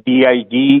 DIG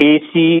AC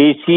AC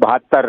72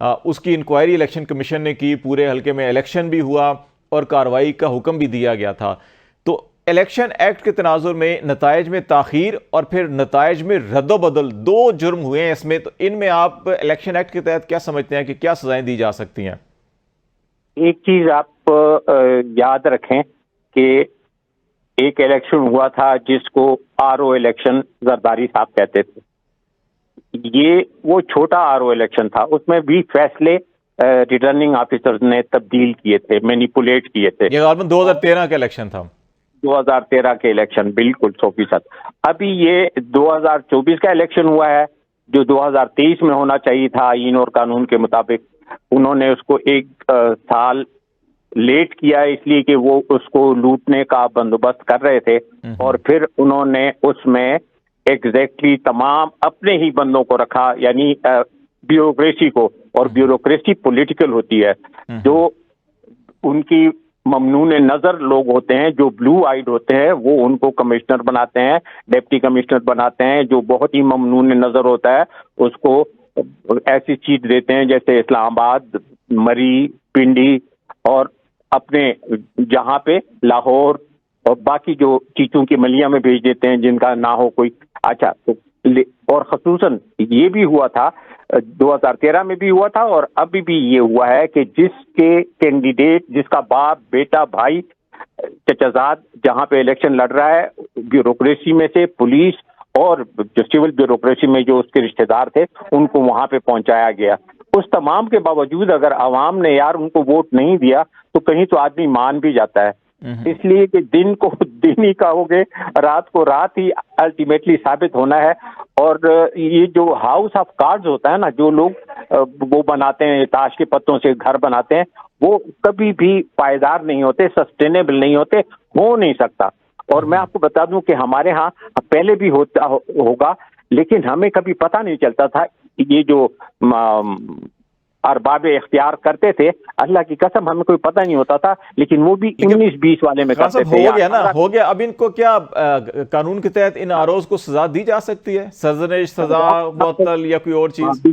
اس کی inquiry election commission نے کی، پورے حلقے میں الیکشن بھی ہوا اور کارروائی کا حکم بھی دیا گیا تھا. تو الیکشن ایکٹ کے تناظر میں نتائج میں تاخیر اور پھر نتائج میں رد و بدل، دو جرم ہوئے ہیں اس میں. تو ان میں آپ الیکشن ایکٹ کے تحت کیا سمجھتے ہیں کہ کیا سزائیں دی جا سکتی ہیں؟ ایک چیز آپ یاد رکھیں کہ ایک الیکشن ہوا تھا جس کو RO الیکشن زرداری صاحب کہتے تھے. یہ وہ چھوٹا RO الیکشن تھا، اس میں بھی فیصلے ریٹرننگ آفیسرز نے تبدیل کیے تھے، مینیپولیٹ کیے تھے. یہ غالباً 2013 کا الیکشن تھا. 2013 کے الیکشن، بالکل 100%. ابھی یہ 2024 کا الیکشن ہوا ہے جو 2023 میں ہونا چاہیے تھا آئین اور قانون کے مطابق. انہوں نے اس کو ایک سال لیٹ کیا اس لیے کہ وہ اس کو لوٹنے کا بندوبست کر رہے تھے، اور پھر انہوں نے اس میں ایگزیکٹلی تمام اپنے ہی بندوں کو رکھا، یعنی بیوروکریسی کو. اور بیوروکریسی پولیٹیکل ہوتی ہے. جو ان کی ممنون نظر لوگ ہوتے ہیں، جو بلو آئیڈ ہوتے ہیں، وہ ان کو کمشنر بناتے ہیں، ڈپٹی کمشنر بناتے ہیں. جو بہت ہی ممنون نظر ہوتا ہے اس کو ایسی چیز دیتے ہیں جیسے اسلام آباد، مری، پنڈی اور اپنے جہاں پہ لاہور اور باقی جو چیچوں کی ملیاں میں بھیج دیتے ہیں جن کا نہ ہو کوئی. اچھا، تو اور خصوصاً یہ بھی ہوا تھا 2013 میں بھی ہوا تھا اور ابھی بھی یہ ہوا ہے کہ جس کے کینڈیڈیٹ، جس کا باپ، بیٹا، بھائی، چچازاد جہاں پہ الیکشن لڑ رہا ہے، بیوروکریسی میں سے پولیس اور جو سول بیوروکریسی میں جو اس کے رشتہ دار تھے ان کو وہاں پہ پہنچایا گیا. اس تمام کے باوجود اگر عوام نے یار ان کو ووٹ نہیں دیا تو کہیں تو آدمی مان بھی جاتا ہے. اس لیے کہ دن کو دن ہی کہو گے، رات کو رات ہی الٹیمیٹلی ثابت ہونا ہے. اور یہ جو ہاؤس آف کارڈز ہوتا ہے نا، جو لوگ وہ بناتے ہیں تاش کے پتوں سے گھر بناتے ہیں، وہ کبھی بھی پائیدار نہیں ہوتے، سسٹینیبل نہیں ہوتے، ہو نہیں سکتا. اور میں آپ کو بتا دوں کہ ہمارے ہاں پہلے بھی ہوتا ہوگا، لیکن ہمیں کبھی پتہ نہیں چلتا تھا. یہ جو ارباب اختیار کرتے تھے، اللہ کی قسم ہمیں کوئی پتہ نہیں ہوتا تھا، لیکن وہ بھی 19-20 والے میں کرتے تھے. ہو گیا نا، ہو گیا. اب ان کو کیا قانون کے تحت ان آروز کو سزا دی جا سکتی ہے؟ سرزنش، سزا، معطل یا کوئی اور چیز؟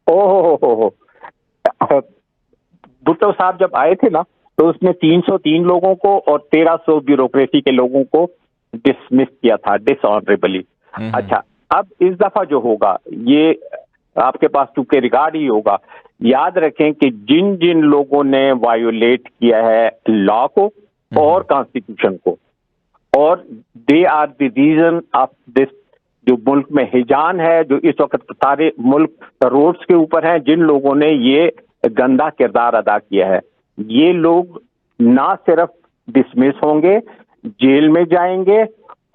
ہو بھٹو صاحب جب آئے تھے نا تو اس نے 303 لوگوں کو اور 1300 بیوروکریسی کے لوگوں کو ڈسمس کیا تھا ڈس آنریبلی. اچھا، اب اس دفعہ جو ہوگا یہ آپ کے پاس چونکہ ریکارڈ ہی ہوگا. یاد رکھیں کہ جن جن لوگوں نے وائیولیٹ کیا ہے لا کو اور کانسٹیٹیوشن کو، اور they are the reason of this, جو ملک میں ہیجان ہے، جو اس وقت سارے ملک روڈز کے اوپر ہیں، جن لوگوں نے یہ گندا کردار ادا کیا ہے، یہ لوگ نہ صرف ڈسمس ہوں گے، جیل میں جائیں گے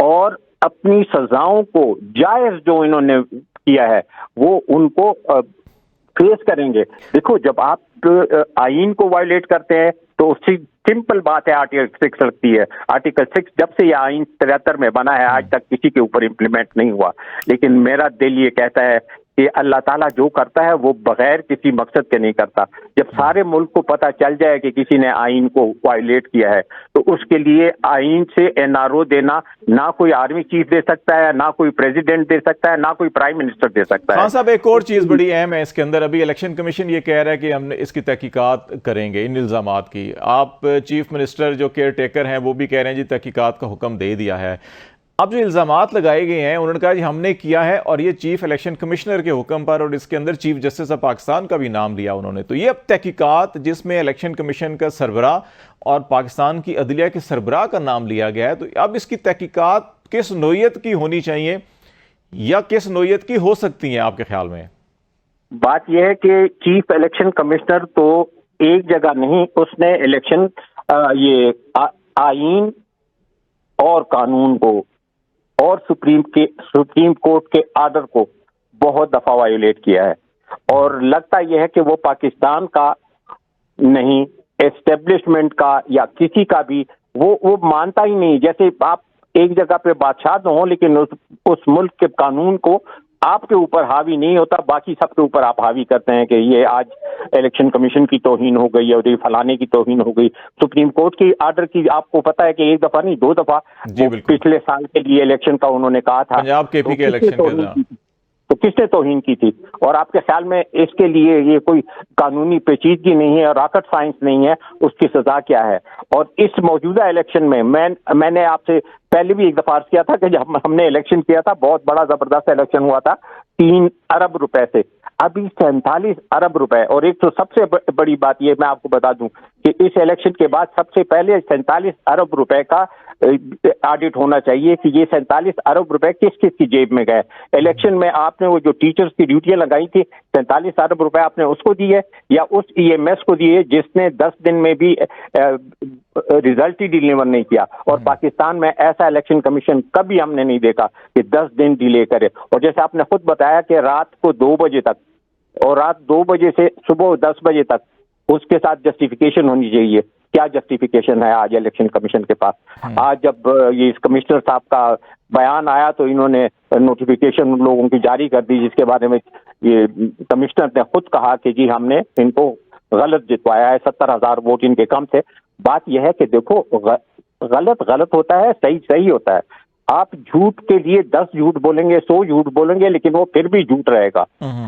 اور اپنی سزاؤں کو جائز جو انہوں نے کیا ہے وہ ان کو فیس کریں گے. دیکھو، جب آپ آئین کو وائلیٹ کرتے ہیں تو اس سے سمپل بات ہے، آرٹیکل 6 لگتی ہے. آرٹیکل 6 جب سے یہ آئین 73 میں بنا ہے آج تک کسی کے اوپر امپلیمنٹ نہیں ہوا. لیکن میرا دل یہ کہتا ہے کہ اللہ تعالیٰ جو کرتا ہے وہ بغیر کسی مقصد کے نہیں کرتا. جب سارے ملک کو پتہ چل جائے کہ کسی نے آئین کو وائلیٹ کیا ہے تو اس کے لیے آئین سے NRO دینا نہ کوئی آرمی چیف دے سکتا ہے، نہ کوئی پریزیڈنٹ دے سکتا ہے، نہ کوئی پرائم منسٹر دے سکتا ہے. خان صاحب، ایک اور چیز بڑی اہم ہے اس کے اندر. ابھی الیکشن کمیشن یہ کہہ رہا ہے کہ ہم نے اس کی تحقیقات کریں گے، ان الزامات کی. آپ چیف منسٹر جو کیئر ٹیکر ہیں وہ بھی کہہ رہے ہیں جی تحقیقات کا حکم دے دیا ہے. اب جو الزامات لگائے گئے ہیں انہوں نے کہا جی ہم نے کیا ہے، اور یہ چیف الیکشن کمشنر کے حکم پر، اور اس کے اندر چیف جسٹس آف پاکستان کا بھی نام لیا انہوں نے. تو یہ اب تحقیقات جس میں الیکشن کمیشن کا سربراہ اور پاکستان کی عدلیہ کے سربراہ کا نام لیا گیا ہے، تو اب اس کی تحقیقات کس نوعیت کی ہونی چاہیے یا کس نوعیت کی ہو سکتی ہیں آپ کے خیال میں؟ بات یہ ہے کہ چیف الیکشن کمشنر تو ایک جگہ نہیں، اس نے الیکشن یہ آئین اور قانون کو اور سپریم کورٹ کے آرڈر کو بہت دفعہ وائیولیٹ کیا ہے. اور لگتا یہ ہے کہ وہ پاکستان کا نہیں، اسٹیبلشمنٹ کا یا کسی کا بھی وہ مانتا ہی نہیں. جیسے آپ ایک جگہ پہ بادشاہ تو ہوں لیکن اس ملک کے قانون کو آپ کے اوپر حاوی نہیں ہوتا، باقی سب کے اوپر آپ حاوی کرتے ہیں کہ یہ آج الیکشن کمیشن کی توہین ہو گئی اور یہ فلانے کی توہین ہو گئی. سپریم کورٹ کی آرڈر کی آپ کو پتا ہے کہ ایک دفعہ نہیں 2 دفعہ پچھلے سال کے لیے الیکشن کا انہوں نے کہا تھا، پنجاب کے پی کے الیکشن کے. تو کس نے توہین کی تھی؟ اور آپ کے خیال میں اس کے لیے یہ کوئی قانونی پیچیدگی نہیں ہے، راکٹ سائنس نہیں ہے، اس کی سزا کیا ہے؟ اور اس موجودہ الیکشن میں نے آپ سے پہلے بھی ایک دفعہ عرض کیا تھا کہ جب ہم نے الیکشن کیا تھا، بہت بڑا زبردست الیکشن ہوا تھا 3 ارب روپے سے، ابھی 47 ارب روپے. اور ایک تو سب سے بڑی بات یہ میں آپ کو بتا دوں کہ اس الیکشن کے بعد سب سے پہلے 47 ارب روپے کا آڈٹ ہونا چاہیے کہ یہ 47 ارب روپے کس کس کی جیب میں گئے. الیکشن میں آپ نے وہ جو ٹیچرز کی ڈیوٹیاں لگائی تھی 47 ارب روپے آپ نے اس کو دیے یا اس EMS کو دیے جس نے 10 دن میں بھی ریزلٹ ہی ڈیلیور نہیں کیا؟ اور پاکستان میں ایسا الیکشن کمیشن کبھی ہم نے نہیں دیکھا کہ 10 دن ڈیلے کرے. اور جیسے آپ نے خود بتایا کہ رات کو 2 بجے تک اور رات 2 بجے سے صبح 10 بجے تک اس کے ساتھ جسٹیفیکیشن ہونی چاہیے. کیا جسٹیفیکیشن ہے آج الیکشن کمیشن کے پاس؟ آج جب یہ کمشنر صاحب کا بیان آیا تو انہوں نے نوٹیفیکیشن لوگوں کی جاری کر دی جس کے بارے میں یہ کمشنر نے خود کہا کہ جی ہم نے ان کو غلط جتوایا ہے، 70,000 ووٹ ان کے کم تھے. بات یہ ہے کہ دیکھو غلط ہوتا ہے، صحیح ہوتا ہے. آپ جھوٹ کے لیے 10 جھوٹ بولیں گے، 100 جھوٹ بولیں گے، لیکن وہ پھر بھی جھوٹ رہے گا.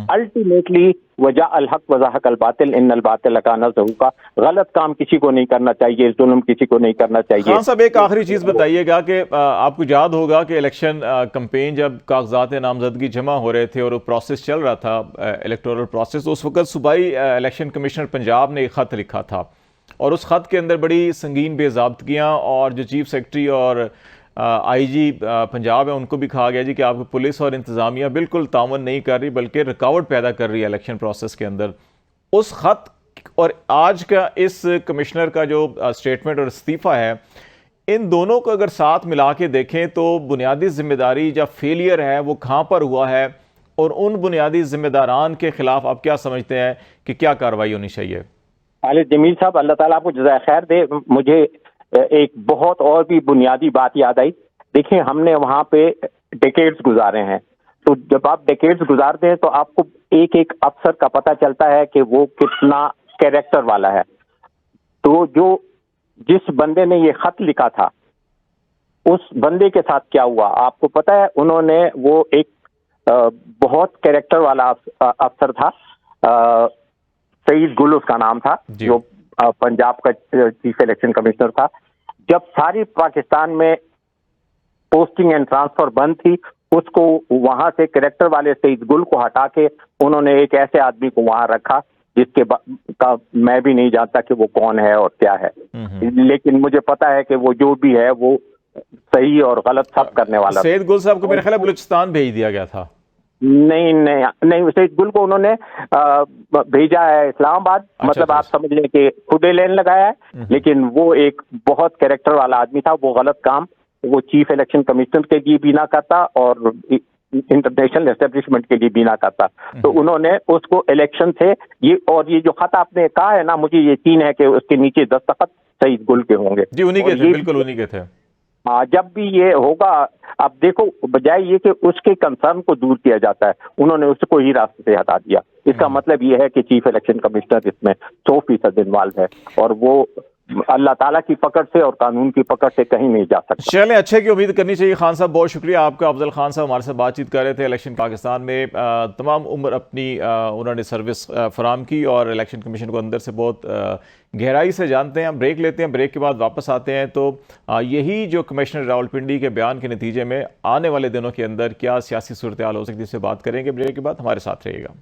الٹیمیٹلی وجاء الحق وزہق الباطل ان الباطل کان زہوقا. غلط کام کسی کو نہیں کرنا چاہیے، ظلم کسی کو نہیں کرنا چاہیے. خان صاحب ایک آخری چیز بتائیے گا کہ آپ کو یاد ہوگا کہ الیکشن کمپین جب کاغذات نامزدگی جمع ہو رہے تھے اور وہ پروسیس چل رہا تھا الیکٹورل پروسیس، اس وقت صوبائی الیکشن کمشنر پنجاب نے ایک خط لکھا تھا اور اس خط کے اندر بڑی سنگین بے ضابطگیاں اور جو چیف سیکرٹری اور IG پنجاب ہے ان کو بھی کہا گیا جی کہ آپ کی پولیس اور انتظامیہ بالکل تعاون نہیں کر رہی بلکہ رکاوٹ پیدا کر رہی ہے الیکشن پروسیس کے اندر. اس خط اور آج کا اس کمشنر کا جو سٹیٹمنٹ اور استعفیٰ ہے، ان دونوں کو اگر ساتھ ملا کے دیکھیں تو بنیادی ذمہ داری یا فیلئر ہے وہ کہاں پر ہوا ہے، اور ان بنیادی ذمہ داران کے خلاف آپ کیا سمجھتے ہیں کہ کیا کارروائی ہونی چاہیے؟ خالد جمیل صاحب، اللہ تعالیٰ آپ کو جزائے خیر دے. مجھے ایک بہت اور بھی بنیادی بات یاد آئی. دیکھیں ہم نے وہاں پہ ڈیکیڈز گزارے ہیں، تو جب آپ ڈیکیڈز گزارتے ہیں تو آپ کو ایک ایک افسر کا پتہ چلتا ہے کہ وہ کتنا کیریکٹر والا ہے. تو جس بندے نے یہ خط لکھا تھا اس بندے کے ساتھ کیا ہوا آپ کو پتہ ہے؟ انہوں نے وہ ایک بہت کیریکٹر والا افسر تھا، سعید گل اس کا نام تھا، جو پنجاب کا چیف الیکشن کمشنر تھا. جب ساری پاکستان میں پوسٹنگ اینڈ ٹرانسفر بند تھی، اس کو وہاں سے کریکٹر والے سعید گل کو ہٹا کے انہوں نے ایک ایسے آدمی کو وہاں رکھا جس کے کا میں بھی نہیں جانتا کہ وہ کون ہے اور کیا ہے، لیکن مجھے پتا ہے کہ وہ جو بھی ہے وہ صحیح اور غلط سب کرنے والا. سعید گل صاحب کو میرے خیال ہے بلوچستان بھیج دیا گیا تھا. نہیں، سعید گل کو انہوں نے بھیجا ہے اسلام آباد. مطلب آپ سمجھ لیں کہ خودے لین لگایا ہے، لیکن وہ ایک بہت کریکٹر والا آدمی تھا. وہ غلط کام وہ چیف الیکشن کمیشنر کے لیے بھی نہ کرتا اور انٹرنیشنل اسٹیبلشمنٹ کے لیے بھی نہ کرتا. تو انہوں نے اس کو الیکشن سے یہ جو خط آپ نے کہا ہے نا، مجھے یقین ہے کہ اس کے نیچے دستخط سعید گل کے ہوں گے. جی انہی کے تھے، بالکل انہی کے تھے. ہاں، جب بھی یہ ہوگا اب دیکھو بجائے یہ کہ اس کے کنسرن کو دور کیا جاتا ہے، انہوں نے اس کو ہی راستے سے ہٹا دیا. اس کا مطلب یہ ہے کہ چیف الیکشن کمشنر اس میں 100% انوالو ہے اور وہ اللہ تعالیٰ کی پکڑ سے اور قانون کی پکڑ سے کہیں نہیں جا سکتا. چلیں اچھے کی امید کرنی چاہیے. خان صاحب بہت شکریہ آپ کا. افضل خان صاحب ہمارے ساتھ بات چیت کر رہے تھے. الیکشن پاکستان میں تمام عمر اپنی انہوں نے سروس فراہم کی اور الیکشن کمیشن کو اندر سے بہت گہرائی سے جانتے ہیں. ہم بریک لیتے ہیں، بریک کے بعد واپس آتے ہیں تو یہی جو کمشنر راولپنڈی کے بیان کے نتیجے میں آنے والے دنوں کے اندر کیا سیاسی صورتحال ہو سکتی ہے اس سے بات کریں گے. بریک کے بعد ہمارے ساتھ رہیے گا.